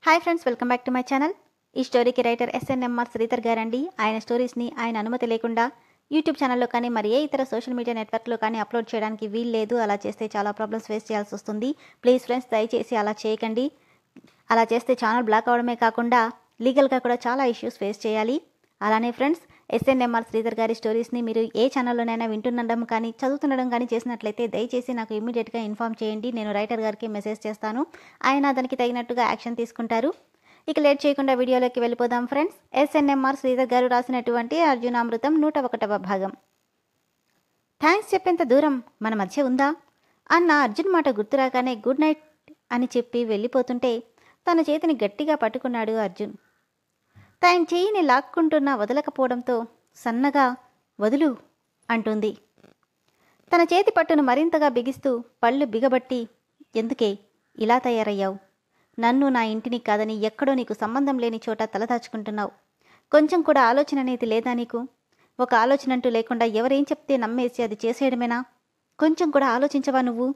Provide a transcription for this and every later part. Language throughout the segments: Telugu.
Hi friends, welcome back to my channel. ఈ స్టోరీకి రైటర్ ఎస్ఎన్ఎంఆర్ శ్రీధర్ గారండి. ఆయన స్టోరీస్ని ఆయన అనుమతి లేకుండా యూట్యూబ్ ఛానల్లో కానీ మరి ఏ ఇతర సోషల్ మీడియా నెట్వర్క్లో కానీ అప్లోడ్ చేయడానికి వీలు లేదు. అలా చేస్తే చాలా ప్రాబ్లమ్స్ ఫేస్ చేయాల్సి వస్తుంది. ప్లీజ్ ఫ్రెండ్స్, దయచేసి అలా చేయకండి. అలా చేస్తే ఛానల్ బ్లాక్ అవడమే కాకుండా లీగల్గా కూడా చాలా ఇష్యూస్ ఫేస్ చేయాలి. అలానే ఫ్రెండ్స్, ఎస్ఎన్ఎంఆర్ శ్రీధర్ గారి స్టోరీస్ని మీరు ఏ ఛానల్లోనైనా వింటుండడం కానీ చదువుతుండడం కానీ చేసినట్లయితే దయచేసి నాకు ఇమీడియట్గా ఇన్ఫామ్ చేయండి. నేను రైటర్ గారికి మెసేజ్ చేస్తాను. ఆయన దానికి తగినట్టుగా యాక్షన్ తీసుకుంటారు. ఇక లేట్ చేయకుండా వీడియోలోకి వెళ్ళిపోదాం ఫ్రెండ్స్. ఎస్ఎన్ఎంఆర్ శ్రీధర్ గారు రాసినటువంటి అర్జునామృతం 101వ భాగం. థ్యాంక్స్ చెప్పేంత దూరం మన మధ్య ఉందా అన్న అర్జున్ మాట గుర్తురాగానే గుడ్ నైట్ అని చెప్పి వెళ్ళిపోతుంటే తన చేతిని గట్టిగా పట్టుకున్నాడు అర్జున్. తన చెయ్యిని లాక్కుంటున్నా వదలకపోవడంతో సన్నగా వదులు అంటుంది. తన చేతి పట్టును మరింతగా బిగిస్తూ పళ్ళు బిగబట్టి, ఎందుకే ఇలా తయారయ్యావు? నన్ను, నా ఇంటిని కాదని ఎక్కడో నీకు సంబంధం లేని చోట తలదాచుకుంటున్నావు. కొంచెం కూడా ఆలోచన అనేది లేదా నీకు? ఒక ఆలోచన అంటూ లేకుండా ఎవరేం చెప్తే నమ్మేసి అది చేసేయడమేనా? కొంచెం కూడా ఆలోచించవా నువ్వు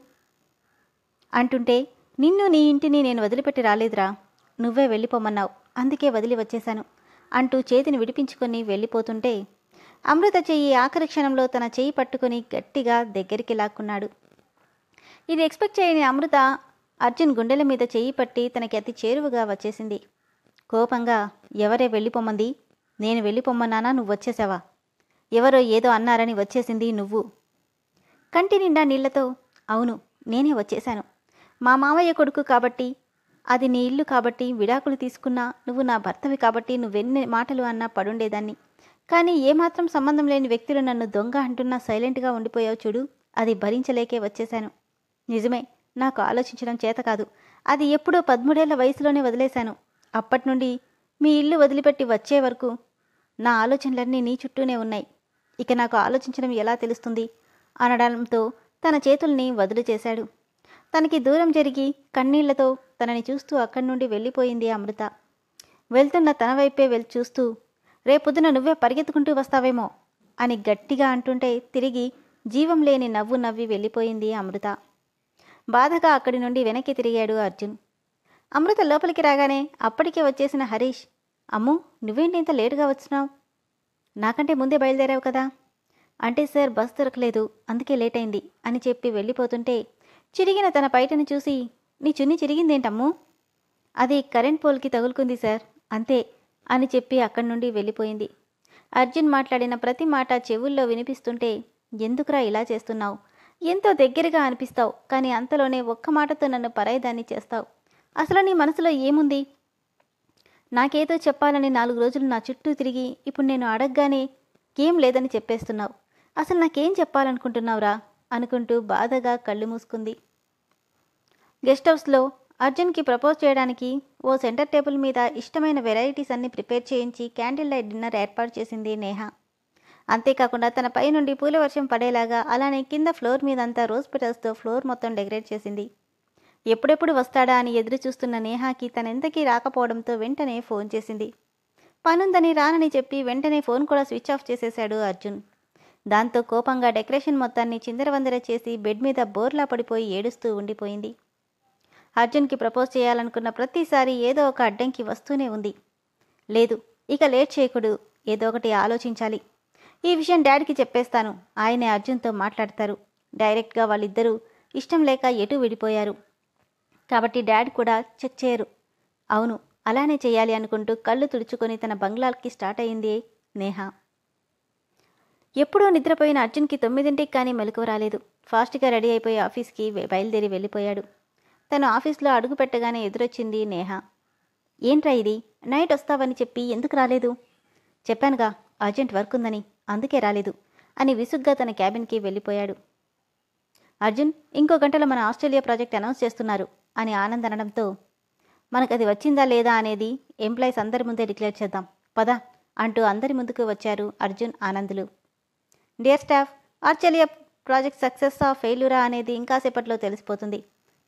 అంటుంటే, నిన్ను, నీ ఇంటిని నేను వదిలిపెట్టి రాలేదురా, నువ్వే వెళ్ళిపోమన్నావు, అందుకే వదిలి వచ్చేశాను అంటూ చేతిని విడిపించుకొని వెళ్ళిపోతుంటే అమృత చెయ్యి ఆఖరి క్షణంలో తన చెయ్యి పట్టుకొని గట్టిగా దగ్గరికి లాక్కున్నాడు. ఇది ఎక్స్పెక్ట్ చేయని అమృత అర్జున్ గుండెల మీద చెయ్యి పట్టి తనకి అతి చేరువుగా వచ్చేసింది. కోపంగా, ఎవరే వెళ్ళిపోమంది? నేను వెళ్ళిపోమ్మన్నానా? నువ్వు వచ్చేసావా? ఎవరో ఏదో అన్నారని వచ్చేసింది నువ్వు. కంటి నిండా నీళ్లతో, అవును నేనే వచ్చేశాను. మా మావయ్య కొడుకు కాబట్టి, అది నీ ఇల్లు కాబట్టి, విడాకులు తీసుకున్నా నువ్వు నా భర్తవి కాబట్టి నువ్వెన్ని మాటలు అన్నా పడుండేదాన్ని. కానీ ఏమాత్రం సంబంధం లేని వ్యక్తులు నన్ను దొంగ అంటున్నా సైలెంట్గా ఉండిపోయావు చూడు, అది భరించలేకే వచ్చేశాను. నిజమే, నాకు ఆలోచించడం చేత కాదు. అది ఎప్పుడో 13 వయసులోనే వదిలేశాను. అప్పటి నుండి మీ ఇల్లు వదిలిపెట్టి వచ్చే వరకు నా ఆలోచనలన్నీ నీ చుట్టూనే ఉన్నాయి. ఇక నాకు ఆలోచించడం ఎలా తెలుస్తుంది అనడంతో తన చేతుల్ని వదులు చేశాడు. తనకి దూరం జరిగి కన్నీళ్లతో తనని చూస్తూ అక్కడి నుండి వెళ్ళిపోయింది అమృత. వెళ్తున్న తన వైపే చూస్తూ, రేపొద్దున నువ్వే పరిగెత్తుకుంటూ వస్తావేమో అని గట్టిగా అంటుంటే తిరిగి జీవం లేని నవ్వు నవ్వి వెళ్ళిపోయింది అమృత. బాధగా అక్కడి నుండి వెనక్కి తిరిగాడు అర్జున్. అమృత లోపలికి రాగానే అప్పటికే వచ్చేసిన హరీష్, అమ్ము నువ్వేంటి ఇంత లేటుగా వచ్చినావు? నాకంటే ముందే బయలుదేరావు కదా. అంటే సార్ బస్ దొరకలేదు, అందుకే లేట్ అయింది అని చెప్పి వెళ్ళిపోతుంటే చిరిగిన తన పైటను చూసి, నీ చున్ని చిరిగిందేంటమ్ము? అది కరెంట్ పోల్కి తగులుకుంది సార్, అంతే అని చెప్పి అక్కడి నుండి వెళ్ళిపోయింది. అర్జున్ మాట్లాడిన ప్రతి మాట చెవుల్లో వినిపిస్తుంటే, ఎందుకురా ఇలా చేస్తున్నావు? ఎంతో దగ్గరగా అనిపిస్తావు, కానీ అంతలోనే ఒక్క మాటతో నన్ను పరాయిదాన్ని చేస్తావు. అసలు నీ మనసులో ఏముంది? నాకేదో చెప్పాలని 4 రోజులు నా చుట్టూ తిరిగి ఇప్పుడు నేను అడగగానే ఏం లేదని చెప్పేస్తున్నావు. అసలు నాకేం చెప్పాలనుకుంటున్నావురా అనుకుంటూ బాధగా కళ్ళు మూసుకుంది. గెస్ట్ హౌస్లో అర్జున్కి ప్రపోజ్ చేయడానికి ఓ సెంటర్ టేబుల్ మీద ఇష్టమైన వెరైటీస్ అన్ని ప్రిపేర్ చేయించి క్యాండిల్ లైట్ డిన్నర్ ఏర్పాటు చేసింది నేహ. అంతేకాకుండా తన పై నుండి పూల వర్షం పడేలాగా అలానే కింద ఫ్లోర్ మీదంతా రోజ్ పెటల్స్తో ఫ్లోర్ మొత్తం డెకరేట్ చేసింది. ఎప్పుడెప్పుడు వస్తాడా అని ఎదురు చూస్తున్న నేహాకి తనెంతకీ రాకపోవడంతో వెంటనే ఫోన్ చేసింది. పనుందని రానని చెప్పి వెంటనే ఫోన్ కూడా స్విచ్ ఆఫ్ చేసేశాడు అర్జున్. దాంతో కోపంగా డెకరేషన్ మొత్తాన్ని చిందరవందర చేసి బెడ్ మీద బోర్లా పడిపోయి ఏడుస్తూ ఉండిపోయింది. అర్జున్కి ప్రపోజ్ చేయాలనుకున్న ప్రతిసారి ఏదో ఒక అడ్డంకి వస్తూనే ఉంది. లేదు, ఇక లేట్ చేయకూడదు, ఏదో ఒకటి ఆలోచించాలి. ఈ విషయం డాడీకి చెప్పేస్తాను, ఆయనే అర్జున్తో మాట్లాడతారు. డైరెక్ట్గా వాళ్ళిద్దరూ ఇష్టం లేక ఎటు విడిపోయారు కాబట్టి డాడీ కూడా చెక్ చేయరు. అవును, అలానే చేయాలి అనుకుంటూ కళ్ళు తుడుచుకొని తన బంగ్లాకి స్టార్ట్ అయింది నేహ. ఎప్పుడూ నిద్రపోయిన అర్జున్కి 9ంటికి కానీ మెలకువ రాలేదు. ఫాస్ట్గా రెడీ అయిపోయి ఆఫీస్కి బయలుదేరి వెళ్ళిపోయాడు. తను ఆఫీస్లో అడుగు పెట్టగానే ఎదురొచ్చింది నేహ. ఏంట్రా ఇది, నైట్ వస్తావని చెప్పి ఎందుకు రాలేదు? చెప్పానుగా అర్జెంట్ వర్క్ ఉందని, అందుకే రాలేదు అని విసుగ్గా తన క్యాబిన్కి వెళ్ళిపోయాడు. అర్జున్, ఇంకో గంటలో మన ఆస్ట్రేలియా ప్రాజెక్ట్ అనౌన్స్ చేస్తున్నారు అని ఆనంద్ అనడంతో, మనకది వచ్చిందా లేదా అనేది ఎంప్లాయీస్ అందరి ముందే డిక్లేర్ చేద్దాం పదా అంటూ అందరి ముందుకు వచ్చారు అర్జున్, ఆనందులు. Dear staff, Australia project success ఆ ఫెయిల్యూరా అనేది ఇంకాసేపట్లో తెలిసిపోతుంది.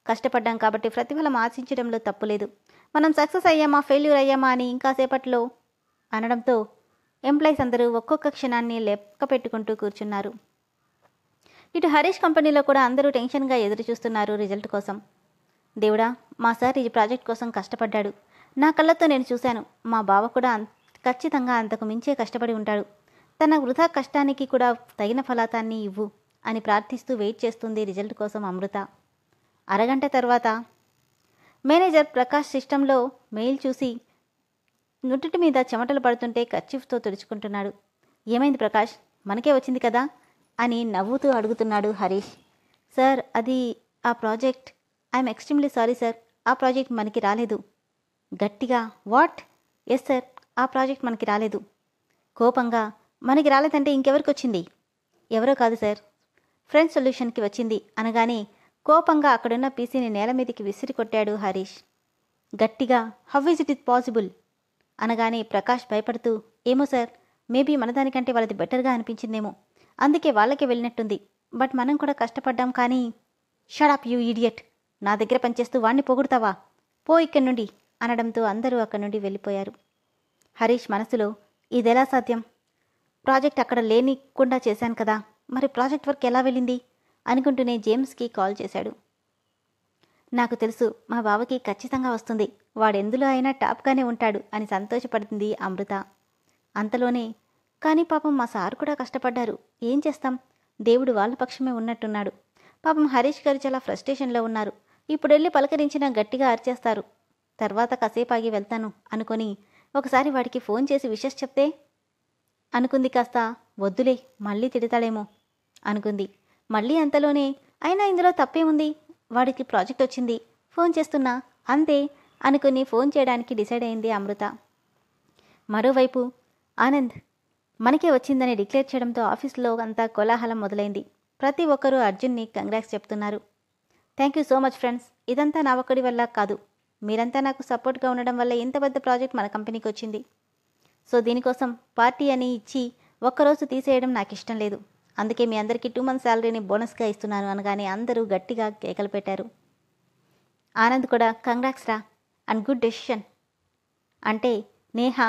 కష్టపడ్డాం కాబట్టి ప్రతిఫలం ఆశించడంలో తప్పులేదు. మనం సక్సెస్ అయ్యామా ఫెయిల్యూర్ అయ్యామా అని ఇంకాసేపట్లో అనడంతో ఎంప్లాయీస్ అందరూ ఒక్కొక్క క్షణాన్ని లెక్క పెట్టుకుంటూ కూర్చున్నారు. ఇటు హరీష్ కంపెనీలో కూడా అందరూ టెన్షన్గా ఎదురు చూస్తున్నారు రిజల్ట్ కోసం. దేవుడా, మా సార్ ఈ ప్రాజెక్ట్ కోసం కష్టపడ్డాడు. నా కళ్ళతో నేను చూశాను. మా బావ కూడా ఖచ్చితంగా అంతకు మించే కష్టపడి ఉంటాడు. తన వృధా కష్టానికి కూడా తగిన ఫలితాన్ని ఇవ్వు అని ప్రార్థిస్తూ వెయిట్ చేస్తుంది రిజల్ట్ కోసం అమృత. అరగంట తర్వాత మేనేజర్ ప్రకాష్ సిస్టంలో మెయిల్ చూసి నుదుటి మీద చెమటలు పడుతుంటే కర్చీఫ్తో తుడుచుకుంటున్నాడు. ఏమైంది ప్రకాష్, మనకే వచ్చింది కదా అని నవ్వుతూ అడుగుతున్నాడు హరీష్. సార్, అది ఆ project. I'm extremely sorry sir, ఆ ప్రాజెక్ట్ మనకి రాలేదు. గట్టిగా, వాట్? ఎస్ సార్, ఆ ప్రాజెక్ట్ మనకి రాలేదు. కోపంగా, మనకి రాలేదంటే ఇంకెవరికి వచ్చింది? ఎవరో కాదు సార్, ఫ్రెండ్ సొల్యూషన్కి వచ్చింది అనగానే కోపంగా అక్కడున్న పీసీని నేల మీదకి విసిరి కొట్టాడు హరీష్. గట్టిగా, హౌ ఈజ్ ఇట్ పాసిబుల్ అనగానే ప్రకాష్ భయపడుతూ, ఏమో సార్, మేబీ మనదానికంటే వాళ్ళది బెటర్గా అనిపించిందేమో, అందుకే వాళ్ళకే వెళ్ళినట్టుంది. బట్ మనం కూడా కష్టపడ్డాం కానీ. షడప్ యూ ఇడియట్, నా దగ్గర పనిచేస్తూ వాణ్ణి పొగుడుతావా, పో ఇక్కడి నుండి అనడంతో అందరూ అక్కడి నుండి వెళ్ళిపోయారు. హరీష్ మనసులో, ఇదెలా సాధ్యం? ప్రాజెక్ట్ అక్కడ లేనికుండా చేశాను కదా, మరి ప్రాజెక్ట్ వర్క్ ఎలా వెళ్ళింది అనుకుంటూనే జేమ్స్కి కాల్ చేశాడు. నాకు తెలుసు, మా బావకి ఖచ్చితంగా వస్తుంది, వాడెందులో అయినా టాప్గానే ఉంటాడు అని సంతోషపడుతుంది అమృత. అంతలోనే, కానీ పాపం మా సార్ కూడా కష్టపడ్డారు, ఏం చేస్తాం, దేవుడు వాళ్ళ పక్షమే ఉన్నట్టున్నాడు. పాపం హరీష్ గారు చాలా ఫ్రస్ట్రేషన్లో ఉన్నారు. ఇప్పుడు వెళ్ళి పలకరించినా గట్టిగా అరిచేస్తారు. తర్వాత కాసేపాగి వెళ్తాను అనుకొని ఒకసారి వాడికి ఫోన్ చేసి విషెస్ చెప్తే అనుకుంది. కాస్త వద్దులే, మళ్ళీ తిడతాడేమో అనుకుంది. మళ్ళీ అంతలోనే, అయినా ఇందులో తప్పేముంది, వాడికి ప్రాజెక్ట్ వచ్చింది, ఫోన్ చేస్తున్నా అంతే అనుకుని ఫోన్ చేయడానికి డిసైడ్ అయింది అమృత. మరోవైపు ఆనంద్ మనకే వచ్చిందని డిక్లేర్ చేయడంతో ఆఫీస్లో అంతా కోలాహలం మొదలైంది. ప్రతి ఒక్కరూ అర్జున్ని కంగ్రాట్స్ చెప్తున్నారు. Thank you so much friends, ఇదంతా నా ఒక్కడి వల్ల కాదు, మీరంతా నాకు సపోర్ట్గా ఉండడం వల్ల ఇంత పెద్ద ప్రాజెక్ట్ మన కంపెనీకి వచ్చింది. సో దీనికోసం పార్టీ అని ఇచ్చి ఒక్కరోజు తీసేయడం నాకు ఇష్టం లేదు. అందుకే మీ అందరికీ 2 months శాలరీని బోనస్గా ఇస్తున్నాను అనగానే అందరూ గట్టిగా కేకలు పెట్టారు. ఆనంద్ కూడా కంగ్రాట్స్ రా అండ్ గుడ్ డెసిషన్ అంటే, నేహ,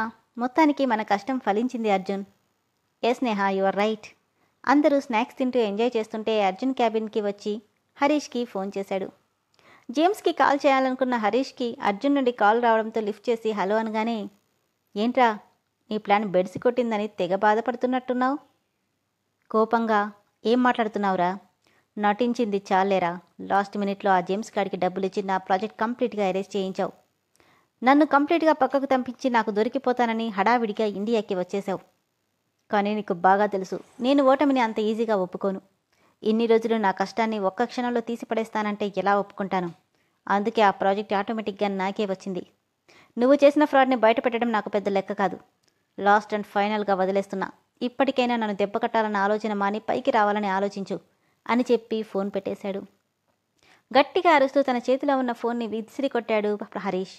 మొత్తానికి మన కష్టం ఫలించింది Arjun. Yes Neha, you are right. అందరూ స్నాక్స్ తింటూ ఎంజాయ్ చేస్తుంటే అర్జున్ క్యాబిన్కి వచ్చి హరీష్కి ఫోన్ చేశాడు. జేమ్స్కి కాల్ చేయాలనుకున్న హరీష్కి అర్జున్ నుండి కాల్ రావడంతో లిఫ్ట్ చేసి హలో అనగానే, ఏంట్రా నీ ప్లాన్ బెడిసి కొట్టిందని తెగ బాధపడుతున్నట్టున్నావు. కోపంగా, ఏం మాట్లాడుతున్నావురా, నటించింది చాలేరా, లాస్ట్ మినిట్లో ఆ జేమ్స్ గాడికి డబ్బులు ఇచ్చి నా ప్రాజెక్ట్ కంప్లీట్గా అరేంజ్ చేయించావు. నన్ను కంప్లీట్గా పక్కకు పంపించి నాకు దొరికిపోతానని హడావిడిగా ఇండియాకి వచ్చేశావు. కానీ నీకు బాగా తెలుసు, నేను ఓటమిని అంత ఈజీగా ఒప్పుకోను. ఇన్ని రోజులు నా కష్టాన్ని ఒక్క క్షణంలో తీసిపడేస్తానంటే ఎలా ఒప్పుకుంటాను? అందుకే ఆ ప్రాజెక్ట్ ఆటోమేటిక్గా నాకే వచ్చింది. నువ్వు చేసిన ఫ్రాడ్ని బయటపెట్టడం నాకు పెద్ద లెక్క కాదు. లాస్ట్ అండ్ ఫైనల్గా వదిలేస్తున్నా. ఇప్పటికైనా నన్ను దెబ్బ కట్టాలన్న ఆలోచన మాని పైకి రావాలని ఆలోచించు అని చెప్పి ఫోన్ పెట్టేశాడు. గట్టిగా అరుస్తూ తన చేతిలో ఉన్న ఫోన్ని విసిరి కొట్టాడు హరీష్.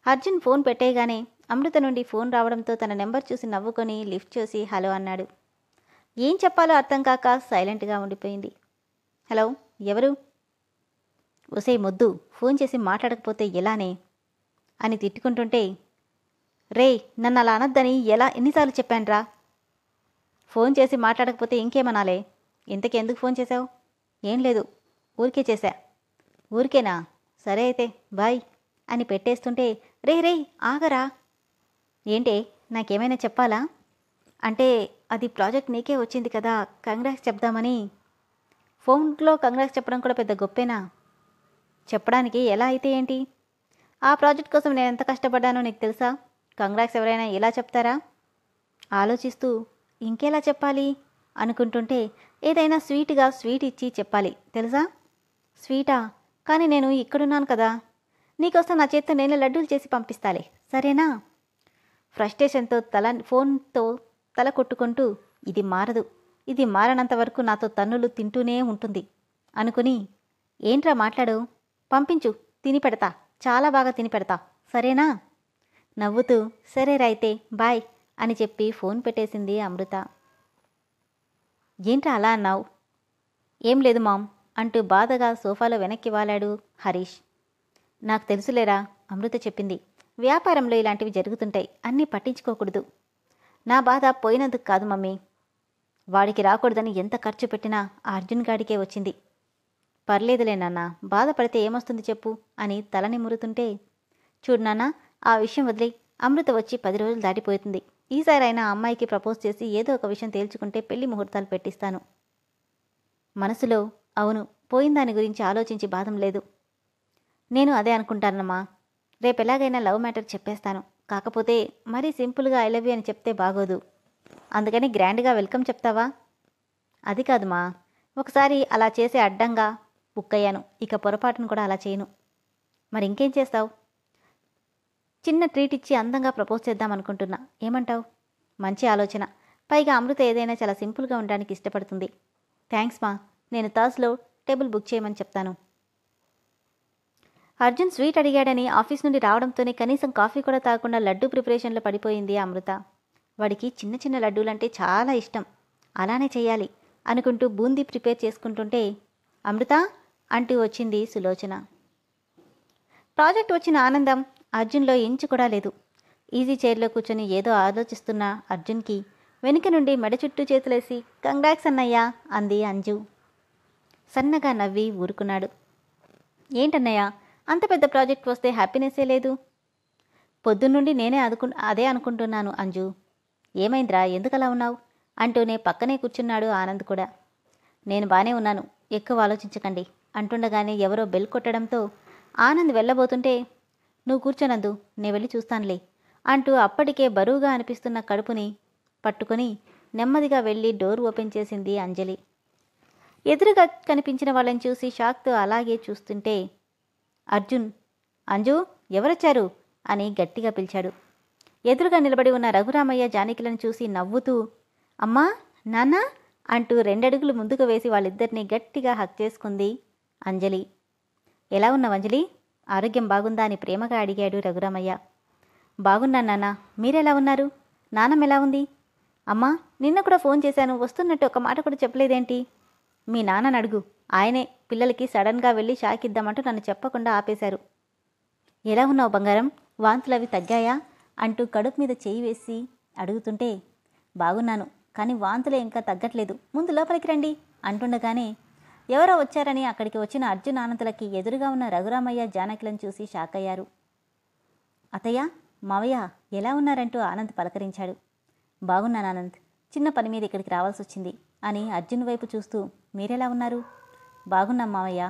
అర్జున్ ఫోన్ పెట్టేయగానే అమృత నుండి ఫోన్ రావడంతో తన నెంబర్ చూసి నవ్వుకొని లిఫ్ట్ చేసి హలో అన్నాడు. ఏం చెప్పాలో అర్థం కాక సైలెంట్గా ఉండిపోయింది. హలో, ఎవరు? ఒసే మొద్దు, ఫోన్ చేసి మాట్లాడకపోతే ఎలానే అని తిట్టుకుంటుంటే, రే నన్ను అలా అనద్దని ఎన్నిసార్లు చెప్పానురా? ఫోన్ చేసి మాట్లాడకపోతే ఇంకేమనాలే? ఇంతకెందుకు ఫోన్ చేశావు? ఏం లేదు, ఊరికే చేశా. ఊరికేనా? సరే అయితే బాయ్ అని పెట్టేస్తుంటే, రే ఆగరా. ఏంటే, నాకేమైనా చెప్పాలా? అంటే అది ప్రాజెక్ట్ నీకే వచ్చింది కదా, కంగ్రాట్స్ చెప్దామని. ఫోన్లో కంగ్రాట్స్ చెప్పడం కూడా పెద్ద గొప్పేనా? చెప్పడానికి ఎలా అయితే ఏంటి? ఆ ప్రాజెక్ట్ కోసం నేను ఎంత కష్టపడ్డానో నీకు తెలుసా? కంగ్రాట్స్ ఎవరైనా ఎలా చెప్తారా? ఆలోచిస్తూ ఇంకెలా చెప్పాలి అనుకుంటుంటే, ఏదైనా స్వీట్గా స్వీట్ ఇచ్చి చెప్పాలి తెలుసా? స్వీటా? కానీ నేను ఇక్కడున్నాను కదా. నీకోసం నా చేత్తో నేను లడ్డూలు చేసి పంపిస్తాలే, సరేనా? ఫ్రస్ట్రేషన్తో ఫోన్తో తల కొట్టుకుంటూ, ఇది మారదు, ఇది మారనంత వరకు నాతో తన్నులు తింటూనే ఉంటుంది అనుకుని, ఏంట్రా మాట్లాడు, పంపించు, తిని పెడతా, చాలా బాగా తిని పెడతా, సరేనా? నవ్వుతూ సరేరా అయితే బాయ్ అని చెప్పి ఫోన్ పెట్టేసింది అమృత. ఏంట్రా అలా అన్నావు? ఏం లేదు మామ్ అంటూ బాధగా సోఫాలో వెనక్కి వాలాడు హరీష్. నాకు తెలుసులేరా, అమృత చెప్పింది. వ్యాపారంలో ఇలాంటివి జరుగుతుంటాయి, అన్నీ పట్టించుకోకూడదు. నా బాధ పోయినందుకు కాదు మమ్మీ, వాడికి రాకూడదని ఎంత ఖర్చు పెట్టినా ఆ అర్జున్ గాడికే వచ్చింది. పర్లేదులే నాన్న, బాధపడితే ఏమొస్తుంది చెప్పు అని తల నిమురుతుంటే, చూడు నాన్న, ఆ విషయం వదిలే. అమృత వచ్చి 10 రోజులు దాటిపోతుంది. ఈసారైనా ఆ అమ్మాయికి ప్రపోజ్ చేసి ఏదో ఒక విషయం తేల్చుకుంటే పెళ్లి ముహూర్తాలు పెట్టిస్తాను. మనసులో అవును, పోయిన దాని గురించి ఆలోచించి బాధం లేదు. నేను అదే అనుకుంటానమ్మా. రేపెలాగైనా లవ్ మ్యాటర్ చెప్పేస్తాను. కాకపోతే మరీ సింపుల్గా ఐ లవ్ యూ అని చెప్తే బాగోదు. అందుకని గ్రాండ్గా వెల్కమ్ చెప్తావా? అది కాదుమా, ఒకసారి అలా చేసే అడ్డంగా బుక్ అయ్యాను. ఇక పొరపాటును కూడా అలా చేయను. మరి ఇంకేం చేస్తావు? చిన్న ట్రీట్ ఇచ్చి అందంగా ప్రపోజ్ చేద్దామనుకుంటున్నా. ఏమంటావు? మంచి ఆలోచన. పైగా అమృత ఏదైనా చాలా సింపుల్గా ఉండడానికి ఇష్టపడుతుంది. థ్యాంక్స్ మా. నేను థర్స్లో టేబుల్ బుక్ చేయమని చెప్తాను. అర్జున్ స్వీట్ అడిగాడని ఆఫీస్ నుండి రావడంతోనే కనీసం కాఫీ కూడా తాగకుండా లడ్డూ ప్రిపరేషన్లో పడిపోయింది అమృత. వాడికి చిన్న చిన్న లడ్డూలంటే చాలా ఇష్టం. అలానే చెయ్యాలి అనుకుంటూ బూందీ ప్రిపేర్ చేసుకుంటుంటే, అమృత అంటూ వచ్చింది సులోచన. ప్రాజెక్ట్ వచ్చిన ఆనందం అర్జున్లో ఇంచు కూడా లేదు. ఈజీ చైర్లో కూర్చొని ఏదో ఆలోచిస్తున్న అర్జున్కి వెనుక నుండి మెడ చుట్టూ చేతులేసి కంగ్రాట్స్ అన్నయ్యా అంది అంజు. సన్నగా నవ్వి ఊరుకున్నాడు. ఏంటన్నయ్యా, అంత పెద్ద ప్రాజెక్ట్ వస్తే హ్యాపీనెస్సే లేదు? పొద్దున్నుండి నేనే అదే అనుకుంటున్నాను అంజు. ఏమైందిరా, ఎందుకలా ఉన్నావు అంటూనే పక్కనే కూర్చున్నాడు ఆనంద్ కూడా. నేను బానే ఉన్నాను, ఎక్కువ ఆలోచించకండి అంటుండగానే ఎవరో బెల్ కొట్టడంతో ఆనంద్ వెళ్ళబోతుంటే, నువ్వు కూర్చోనందు, నే వెళ్ళి చూస్తానులే అంటూ అప్పటికే బరువుగా అనిపిస్తున్న కడుపుని పట్టుకొని నెమ్మదిగా వెళ్ళి డోర్ ఓపెన్ చేసింది అంజలి. ఎదురుగా కనిపించిన వాళ్ళని చూసి షాక్తో అలాగే చూస్తుంటే అర్జున్, అంజు ఎవరొచ్చారు అని గట్టిగా పిలిచాడు. ఎదురుగా నిలబడి ఉన్న రఘురామయ్య జానకిలను చూసి నవ్వుతూ అమ్మా, నాన్న అంటూ 2 అడుగులు ముందుకు వేసి వాళ్ళిద్దరినీ గట్టిగా హక్ చేసుకుంది అంజలి. ఎలా ఉన్నావు అంజలి? ఆరోగ్యం బాగుందా అని ప్రేమగా అడిగాడు రఘురామయ్య. బాగున్నా నాన్న, మీరెలా ఉన్నారు? నాన్నమ్మ ఎలా ఉంది? అమ్మా, నిన్న కూడా ఫోన్ చేశాను, వస్తున్నట్టు ఒక మాట కూడా చెప్పలేదేంటి? మీ నాన్నని అడుగు. ఆయనే పిల్లలకి సడన్గా వెళ్ళి షాక్ ఇద్దామంటూ నన్ను చెప్పకుండా ఆపేశారు. ఎలా ఉన్నావు బంగారం? వాంతులవి తగ్గాయా అంటూ కడుపు మీద చేయి వేసి అడుగుతుంటే, బాగున్నాను, కానీ వాంతులే ఇంకా తగ్గట్లేదు, ముందు లోపలికి రండి అంటుండగానే ఎవరో వచ్చారని అక్కడికి వచ్చిన అర్జున్ ఆనందులకి ఎదురుగా ఉన్న రఘురామయ్య జానకిలను చూసి షాక్ అయ్యారు. అత్తయ్య, మావయ్య ఎలా ఉన్నారంటూ ఆనంద్ పలకరించాడు. బాగున్నాను ఆనంద్, చిన్న పని మీద ఇక్కడికి రావాల్సి వచ్చింది అని అర్జున్ వైపు చూస్తూ మీరెలా ఉన్నారు? బాగున్నాం మావయ్య.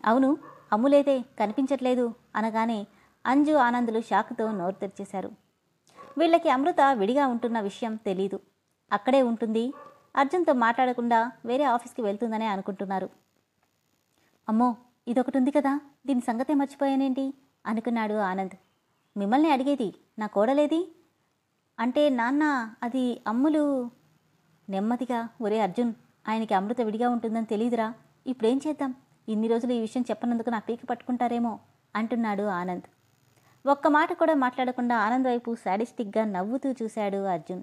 అవును, అమ్ములేదే, కనిపించట్లేదు అనగానే అంజు ఆనందులు షాక్తో నోరు తెరిచేశారు. వీళ్ళకి అమృత విడిగా ఉంటున్న విషయం తెలీదు. అక్కడే ఉంటుంది, అర్జున్తో మాట్లాడకుండా వేరే ఆఫీస్కి వెళ్తుందనే అనుకుంటున్నారు. అమ్మో, ఇదొకటి ఉంది కదా, దీని సంగతే మర్చిపోయానేంటి అనుకున్నాడు ఆనంద్. మిమ్మల్ని అడిగేది, నా కోడలేది అంటే నాన్న, అది అమ్ములు. నెమ్మదిగా, ఒరే అర్జున్, ఆయనకి అమృత విడిగా ఉంటుందని తెలీదురా, ఇప్పుడేం చేద్దాం? ఇన్ని రోజులు ఈ విషయం చెప్పనందుకు నా పీక పట్టుకుంటారేమో అంటున్నాడు ఆనంద్. ఒక్క మాట కూడా మాట్లాడకుండా ఆనంద్ వైపు శాడిస్టిక్గా నవ్వుతూ చూశాడు అర్జున్.